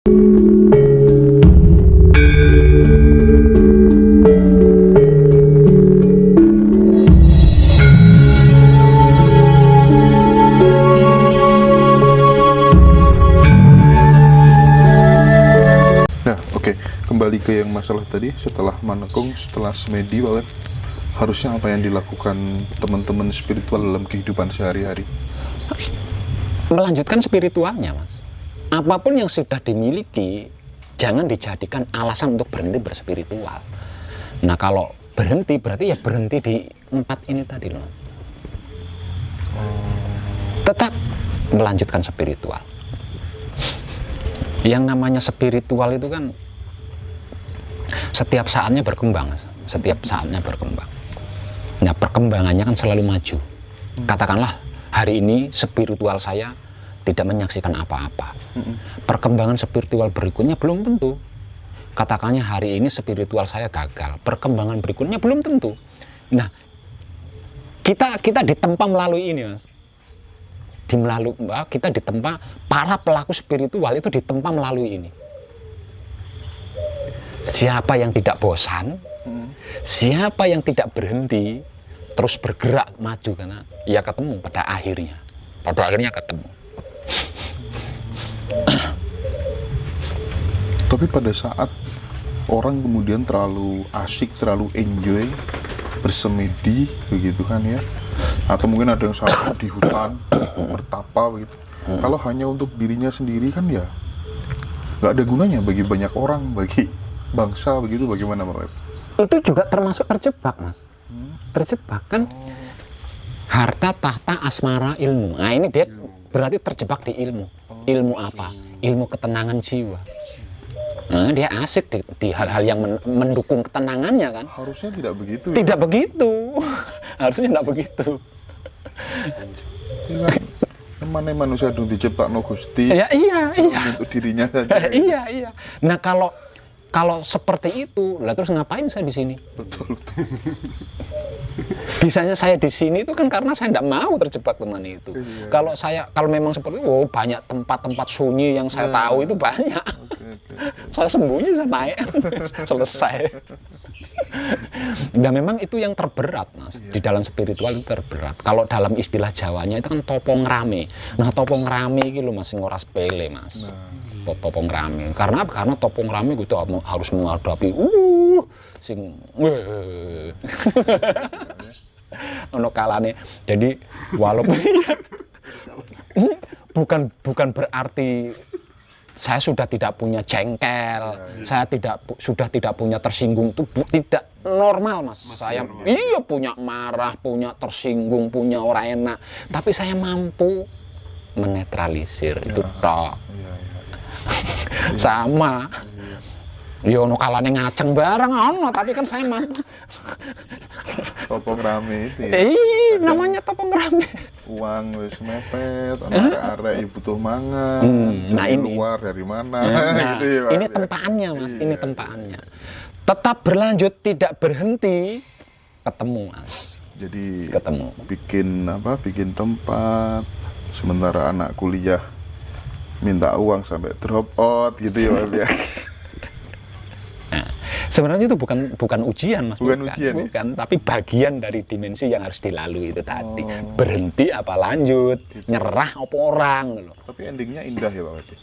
Nah, oke. Kembali ke yang masalah tadi, setelah manekung, setelah semedi, Pak Web, harusnya apa yang dilakukan teman-teman spiritual dalam kehidupan sehari-hari? Melanjutkan spiritualnya, Mas. Apapun yang sudah dimiliki, jangan dijadikan alasan untuk berhenti berspiritual. Nah, kalau berhenti, berarti ya berhenti di 4 ini tadi loh. Tetap melanjutkan spiritual. Yang namanya spiritual itu kan setiap saatnya berkembang, setiap saatnya berkembang. Nah, perkembangannya kan selalu maju. Katakanlah hari ini spiritual saya tidak menyaksikan apa-apa. Perkembangan spiritual berikutnya belum tentu. Katakannya hari ini spiritual saya gagal, perkembangan berikutnya belum tentu. Nah, kita ditempa melalui ini, Mas. Kita ditempa, para pelaku spiritual itu ditempa melalui ini. Siapa yang tidak bosan, siapa yang tidak berhenti, terus bergerak maju, karena ya ketemu pada akhirnya ketemu. Tapi pada saat orang kemudian terlalu asik, terlalu enjoy, bersemedi, begitu kan ya, atau mungkin ada yang sampai di hutan bertapa begitu. Kalau hanya untuk dirinya sendiri kan ya nggak ada gunanya bagi banyak orang, bagi bangsa begitu. Bagaimana Pak Web? Itu juga termasuk terjebak, Mas. Terjebak kan, harta, tahta, asmara, ilmu. Nah, ini dia berarti terjebak di ilmu. Ilmu apa? Ilmu ketenangan jiwa. Nah, dia asik di hal-hal yang mendukung ketenangannya kan. Harusnya tidak begitu. Tidak begitu. Harusnya tidak begitu. Mana manusia dong diciptakno Gusti. Ya, iya. Untuk dirinya saja. Iya. Nah, kalau seperti itu, lah terus ngapain saya di sini? Betul. Bisanya saya di sini itu kan karena saya tidak mau terjebak teman itu. Iya. Kalau memang seperti itu, banyak tempat-tempat sunyi yang saya tahu itu banyak. Okay. Saya sembunyi, saya naik, selesai. Dan memang itu yang terberat, Mas. Di dalam spiritual itu terberat. Kalau dalam istilah Jawanya itu kan topong rame. Nah, topong rame iki lho Mas, sing ora sepele, Mas. Topong rame. Karena apa? Karena topong rame itu harus menghadapi sing ono kalane. Jadi walaupun bukan berarti saya sudah tidak punya jengkel, saya sudah tidak punya tersinggung, itu tidak normal, Mas. Saya iya punya marah, punya tersinggung, punya orang enak, tapi saya mampu menetralisir itu tok. Sama. Yo ono kalane ngaceng bareng ono, tapi kan saya mampu. Topong rame itu ya. Namanya topong rame. Uang wis mepet, arek-arek butuh mangan. Nah, dari ini luar dari mana gitu ya, Pak. ini tempaannya, Mas. Ini tempaannya. Tetap berlanjut, tidak berhenti, ketemu, Mas. Jadi Ketemu. bikin tempat, sementara anak kuliah minta uang sampai drop out gitu ya, Pak ya. Nah, sebenarnya itu bukan ujian, Mas. Bukan ujian, bukan, tapi bagian dari dimensi yang harus dilalui itu tadi. Berhenti apa lanjut, nyerah apa orang. Tapi endingnya indah ya, Pak Wati.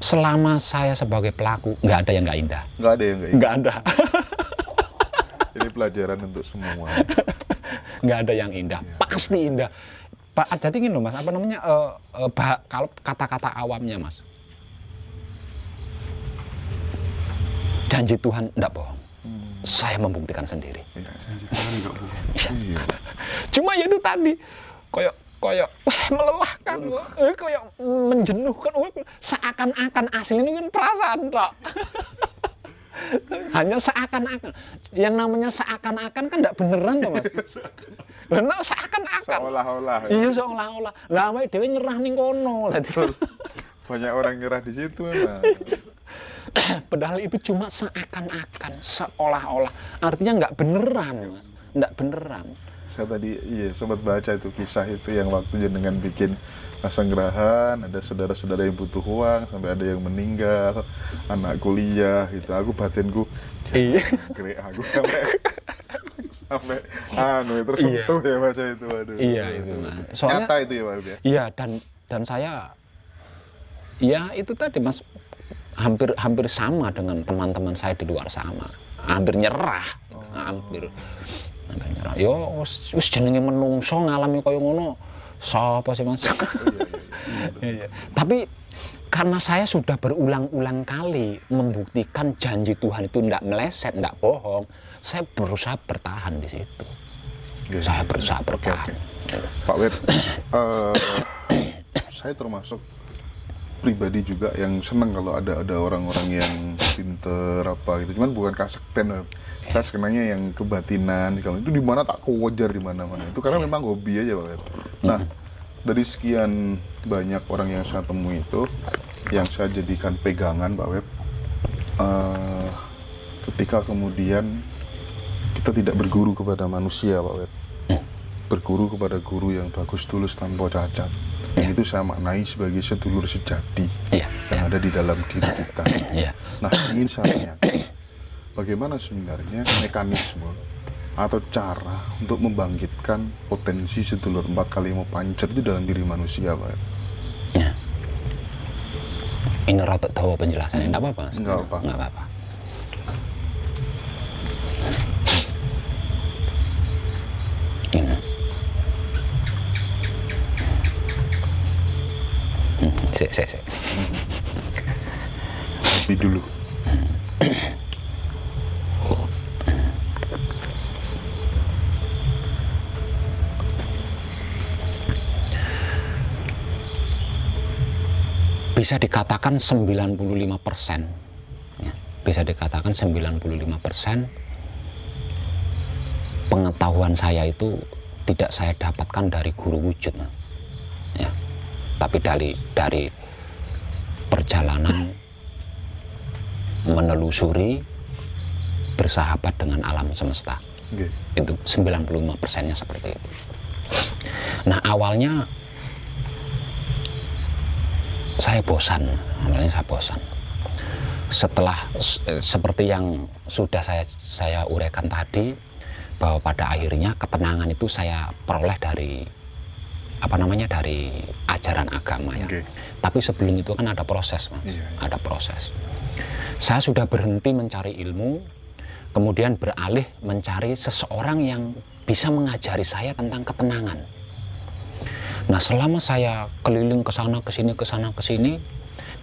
Selama saya sebagai pelaku, nggak ada yang nggak indah. Nggak ada yang nggak indah. Nggak ada. Ini pelajaran untuk semua. Nggak ada yang indah. Pasti indah. Pak, jadi gini loh, Mas. Apa namanya? Kalau kata-kata awamnya, Mas. Janji Tuhan enggak bohong. Saya membuktikan sendiri. Ya, janji Tuhan nggak bohong. Iya. Cuma ya itu tadi kayak melelahkan, kayak menjenuhkan, seakan-akan asli ini kan perasaan, Pak. Hanya seakan-akan. Yang namanya seakan-akan kan enggak beneran tuh, Mas. Benar seakan-akan. Seolah-olah. Ya. Iya, seolah-olah. Lah awake dhewe nyerah ning kono. Banyak orang nyerah di situ memang. Padahal itu cuma seakan-akan, seolah-olah. Artinya nggak beneran, Mas. Nggak beneran. saya tadi sempat baca itu kisah itu yang waktu jenengan bikin Pasanggerahan, ada saudara-saudara yang butuh uang, sampai ada yang meninggal, anak kuliah gitu. Aku batinku, Iya. gerak aku sampai tersentuh ya baca itu. Waduh. Iya itu, Mas. Soalnya Nyata itu ya Pak ya. iya, dan saya ya itu tadi, Mas, hampir sama dengan teman-teman saya di luar sana. Hampir nyerah. Hampir nyerah. Yo wis jenenge menungso ngalami kaya ngono. Sapa sih, Mas? Iya. Tapi karena saya sudah berulang-ulang kali membuktikan janji Tuhan itu tidak meleset, tidak bohong, saya berusaha bertahan di situ. Saya berusaha bertahan. Pak Web, saya termasuk pribadi juga yang senang kalau ada orang-orang yang pinter apa gitu. Cuman bukan kasekten, saya sebenarnya yang kebatinan. Kalau itu di mana tak kewajar di mana-mana. Itu karena memang hobi aja Pak Web. Nah, dari sekian banyak orang yang saya temui itu, yang saya jadikan pegangan Pak Web, ketika kemudian kita tidak berguru kepada manusia Pak Web, berguru kepada guru yang bagus tulus tanpa cacat. Dan itu saya maknai sebagai sedulur sejati yang ada di dalam diri kita. Nah, ingin saya tanyakan, bagaimana sebenarnya mekanisme atau cara untuk membangkitkan potensi sedulur 4 kali mau pancer itu dalam diri manusia Pak? Ya. Ini rata tahu penjelasannya, enggak apa-apa, Mas. Enggak apa-apa. Ini. Sik. Tapi dulu. Bisa dikatakan 95%, ya, bisa dikatakan 95% pengetahuan saya itu tidak saya dapatkan dari guru wujud, ya, tapi dari perjalanan menelusuri bersahabat dengan alam semesta. Itu 95%-nya seperti itu. Nah, awalnya saya bosan. Setelah seperti yang sudah saya uraikan tadi, bahwa pada akhirnya ketenangan itu saya peroleh dari dari ajaran agama ya. Tapi sebelum itu kan ada proses, Mas. Ada proses. Saya sudah berhenti mencari ilmu, kemudian beralih mencari seseorang yang bisa mengajari saya tentang ketenangan. Nah, selama saya keliling ke sana ke sini,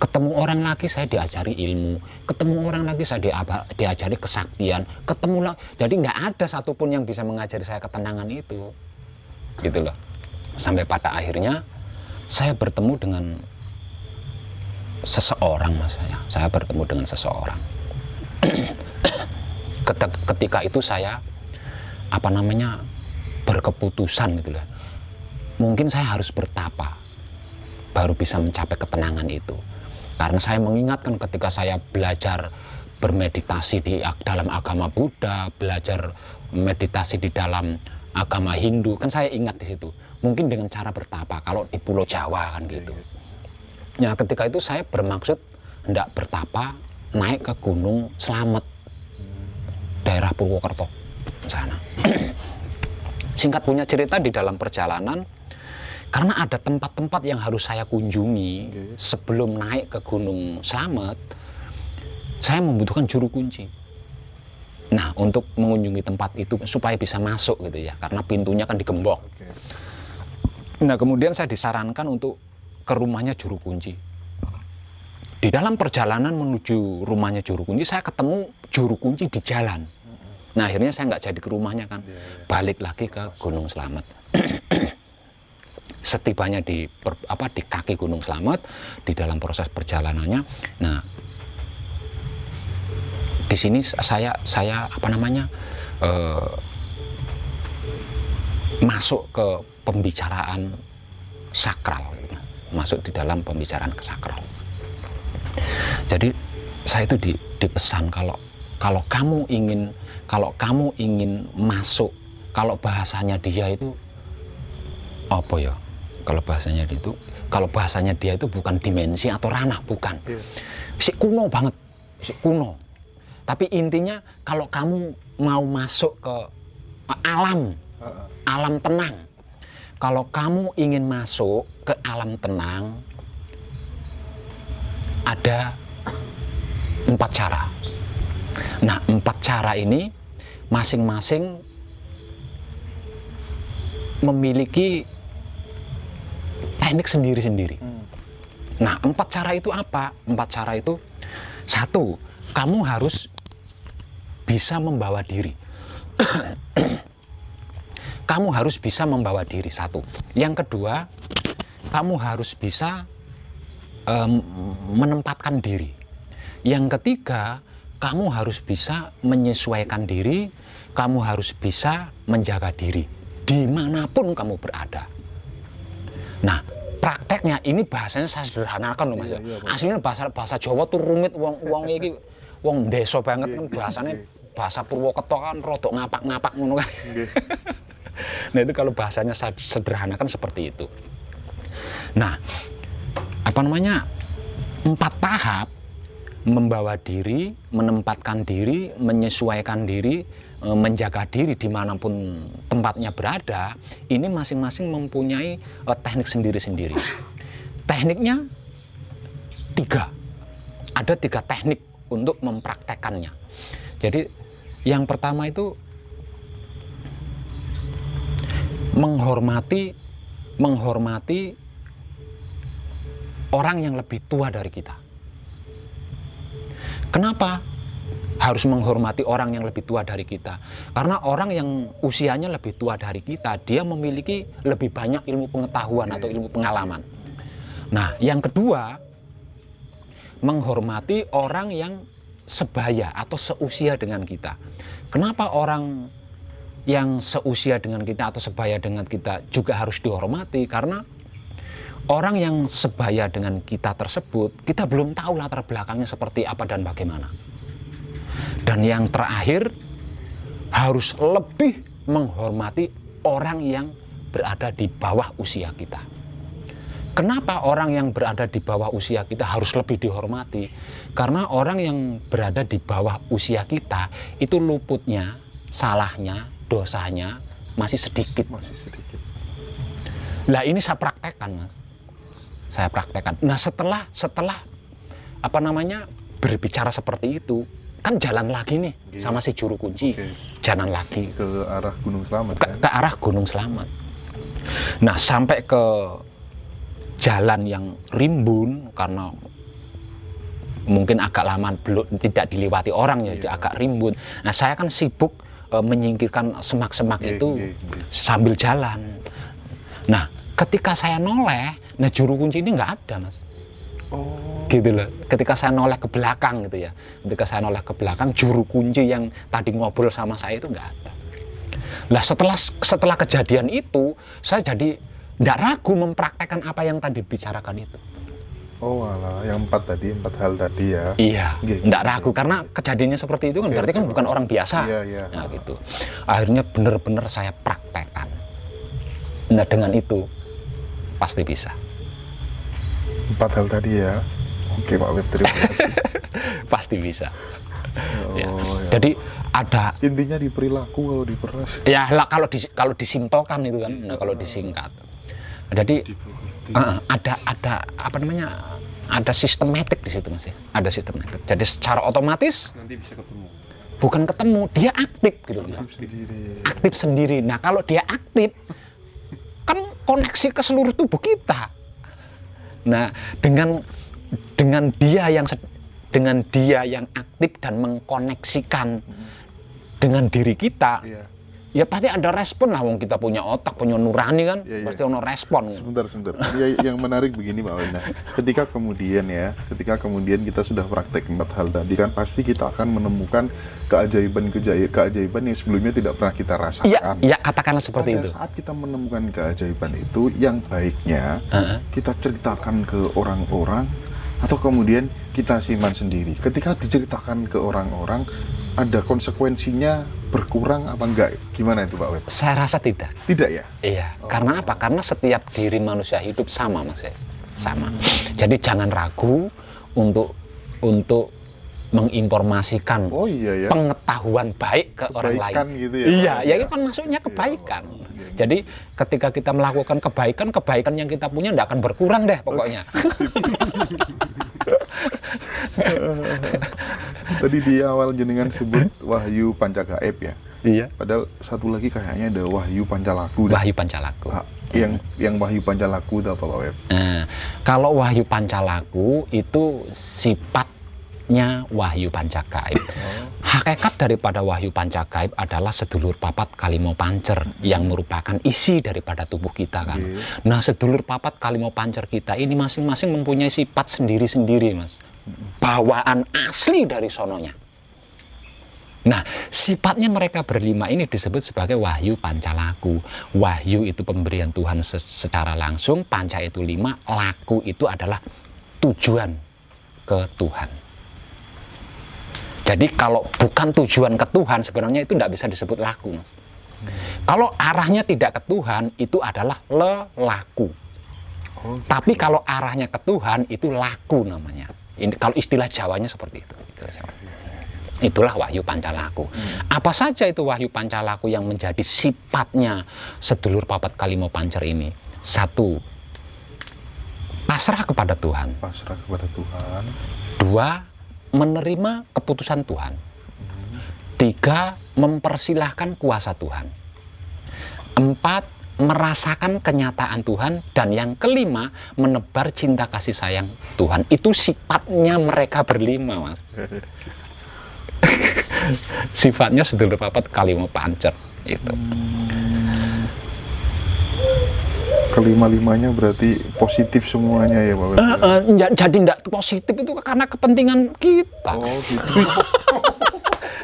ketemu orang lagi saya diajari ilmu, ketemu orang lagi saya diajari kesaktian, jadi nggak ada satupun yang bisa mengajari saya ketenangan itu, gitu loh. Sampai pada akhirnya saya bertemu dengan seseorang, Mas. Saya bertemu dengan seseorang. Ketika itu saya berkeputusan gitu loh. Mungkin saya harus bertapa baru bisa mencapai ketenangan itu. Karena saya mengingatkan ketika saya belajar bermeditasi di dalam agama Buddha, belajar meditasi di dalam agama Hindu, kan saya ingat di situ. Mungkin dengan cara bertapa kalau di Pulau Jawa kan gitu. Nah, ketika itu saya bermaksud hendak bertapa naik ke Gunung Slamet, daerah Purwokerto sana. Singkat punya cerita, di dalam perjalanan, karena ada tempat-tempat yang harus saya kunjungi sebelum naik ke Gunung Slamet, saya membutuhkan juru kunci. Nah, untuk mengunjungi tempat itu supaya bisa masuk gitu ya, karena pintunya kan digembok. Nah, kemudian saya disarankan untuk ke rumahnya juru kunci. Di dalam perjalanan menuju rumahnya juru kunci, saya ketemu juru kunci di jalan. Nah, akhirnya saya nggak jadi ke rumahnya kan, balik lagi ke Gunung Slamet. Setibanya di kaki Gunung Slamet, di dalam proses perjalanannya, nah di sini saya masuk ke pembicaraan sakral, masuk di dalam pembicaraan sakral. Jadi saya itu dipesan kalau kamu ingin masuk kalau bahasanya dia itu apa ya? Kalau bahasanya dia itu bukan dimensi atau ranah, bukan. Si kuno banget, si kuno. Tapi intinya kalau kamu mau masuk ke alam tenang, kalau kamu ingin masuk ke alam tenang, ada 4 cara. Nah, 4 cara ini masing-masing memiliki teknik sendiri-sendiri. Nah, 4 cara itu apa? 4 cara itu, 1, kamu harus bisa membawa diri. Kamu harus bisa membawa diri, 1. Yang kedua, kamu harus bisa menempatkan diri. Yang ketiga, kamu harus bisa menyesuaikan diri, kamu harus bisa menjaga diri dimanapun kamu berada. Nah, prakteknya ini bahasanya saya sederhanakan loh Mas. Aslinya bahasa Jawa tuh rumit, wong iki wong desa banget kan bahasanya, bahasa Purwokerto kan rodok ngapak-ngapak ngono kan. Nah, itu kalau bahasanya saya sederhanakan seperti itu. Nah, 4 tahap: membawa diri, menempatkan diri, menyesuaikan diri, menjaga diri dimanapun tempatnya berada. Ini masing-masing mempunyai teknik sendiri-sendiri. Tekniknya 3. Ada 3 teknik untuk mempraktekannya. Jadi yang pertama itu menghormati orang yang lebih tua dari kita. Kenapa harus menghormati orang yang lebih tua dari kita? Karena orang yang usianya lebih tua dari kita, dia memiliki lebih banyak ilmu pengetahuan atau ilmu pengalaman. Nah, yang kedua, menghormati orang yang sebaya atau seusia dengan kita. Kenapa orang yang seusia dengan kita atau sebaya dengan kita juga harus dihormati? Karena orang yang sebaya dengan kita tersebut, kita belum tahu latar belakangnya seperti apa dan bagaimana. Dan yang terakhir, harus lebih menghormati orang yang berada di bawah usia kita. Kenapa orang yang berada di bawah usia kita harus lebih dihormati? Karena orang yang berada di bawah usia kita itu luputnya, salahnya, dosanya masih sedikit. Lah ini saya praktekkan, Mas. Saya praktekkan. Nah, setelah berbicara seperti itu, kan jalan lagi nih sama si juru kunci. Jalan lagi ke arah Gunung Slamet. Ke arah Gunung Slamet. Nah, sampai ke jalan yang rimbun karena mungkin agak lama tidak dilewati orang ya, jadi agak rimbun. Nah, saya kan sibuk menyingkirkan semak-semak itu sambil jalan. Nah, ketika saya noleh, nah juru kunci ini nggak ada, Mas. Gitu loh. Ketika saya noleh ke belakang gitu ya. Ketika saya noleh ke belakang, juru kunci yang tadi ngobrol sama saya itu nggak ada. Lah setelah kejadian itu, saya jadi nggak ragu mempraktekkan apa yang tadi bicarakan itu. Oh alah, yang 4 hal tadi ya. Iya, nggak ragu karena kejadiannya seperti itu kan berarti kan bukan orang biasa. Iya. Nah gitu. Akhirnya benar-benar saya praktekkan. Nah dengan itu pasti bisa. 4 hal tadi ya. Oke Pak Wib, terima kasih. Pasti bisa. Ya. Jadi ada intinya di perilaku kalau diperas. Ya lah kalau disimpelkan itu kan. Nah kalau disingkat. Jadi ada ada sistematik di situ Mas ya. Ada sistematik. Jadi secara otomatis nanti bisa ketemu. Bukan ketemu, dia aktif gitu loh. Aktif sendiri. Nah, kalau dia aktif kan koneksi ke seluruh tubuh kita. Nah, dengan dia yang aktif dan mengkoneksikan dengan diri kita, ya pasti ada respon lah. Wong kita punya otak, punya nurani kan, pasti ada respon. Sebentar. Yang menarik begini Pak Wenda. Ketika kemudian kita sudah praktek 4 hal tadi kan, pasti kita akan menemukan keajaiban yang sebelumnya tidak pernah kita rasakan. Iya, katakanlah seperti itu. Saat kita menemukan keajaiban itu, yang baiknya kita ceritakan ke orang-orang atau kemudian kita simpan sendiri. Ketika diceritakan ke orang-orang, ada konsekuensinya berkurang apa enggak? Gimana itu Pak Web? Saya rasa tidak. Tidak ya? Iya, karena apa? Karena setiap diri manusia hidup sama, Mas. Sama. Jadi jangan ragu untuk menginformasikan Oh iya ya. pengetahuan baik ke orang lain. Kebaikan gitu ya, Iya, Pak? ya itu kan maksudnya kebaikan. Jadi ketika kita melakukan kebaikan yang kita punya tidak akan berkurang deh pokoknya. Tadi di awal jenengan sebut Wahyu Pancagaib ya. Iya. Padahal satu lagi kayaknya ada Wahyu Pancalaku. dah. Wahyu Pancalaku. Ah, yang Wahyu Pancalaku itu apa Pak Web? Nah, kalau Wahyu Pancalaku itu sifatnya Wahyu Pancagaib. Hakikat daripada Wahyu Pancagaib adalah sedulur papat kalimo pancer yang merupakan isi daripada tubuh kita kan. Nah, sedulur papat kalimo pancer kita ini masing-masing mempunyai sifat sendiri-sendiri, Mas. Bawaan asli dari sononya. Nah, sifatnya mereka berlima ini disebut sebagai Wahyu Pancalaku. Wahyu itu pemberian Tuhan secara langsung, panca itu 5, laku itu adalah tujuan ke Tuhan. Jadi kalau bukan tujuan ke Tuhan, sebenarnya itu tidak bisa disebut laku, Mas. Kalau arahnya tidak ke Tuhan, itu adalah lelaku. Tapi kalau arahnya ke Tuhan, itu laku namanya. Ini, kalau istilah Jawanya seperti itu. Itulah Wahyu Pancalaku. Apa saja itu Wahyu Pancalaku yang menjadi sifatnya sedulur papat kalimo pancer ini? 1, pasrah kepada Tuhan. Pasrah kepada Tuhan. 2, menerima keputusan Tuhan. 3, mempersilahkan kuasa Tuhan. 4, merasakan kenyataan Tuhan. Dan yang kelima, menebar cinta kasih sayang Tuhan. Itu sifatnya mereka berlima, Mas. Sifatnya sedulur papat kalimo pancer itu. Kelima-limanya berarti positif semuanya ya Pak Web? Jadi tidak positif itu karena kepentingan kita. Oh gitu.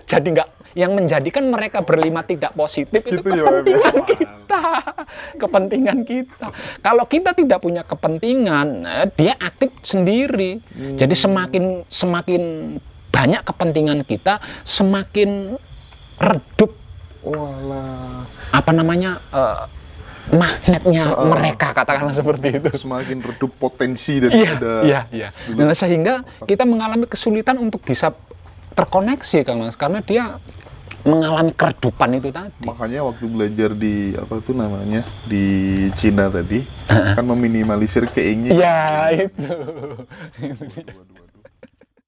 Jadi enggak, yang menjadikan mereka berlima tidak positif itu Gitu ya, Pak Web, ya? kepentingan kita. Kepentingan kita. Kalau kita tidak punya kepentingan, dia aktif sendiri. Jadi semakin banyak kepentingan kita, semakin redup Walah. apa namanya magnetnya mereka, katakanlah seperti itu. Semakin redup potensi daripada. Iya. Nah, sehingga kita mengalami kesulitan untuk bisa terkoneksi, Kang Mas, karena dia mengalami keredupan itu tadi. Makanya waktu belajar di apa tuh namanya di Cina tadi kan meminimalisir keinginan. Ya itu. Dua-dua.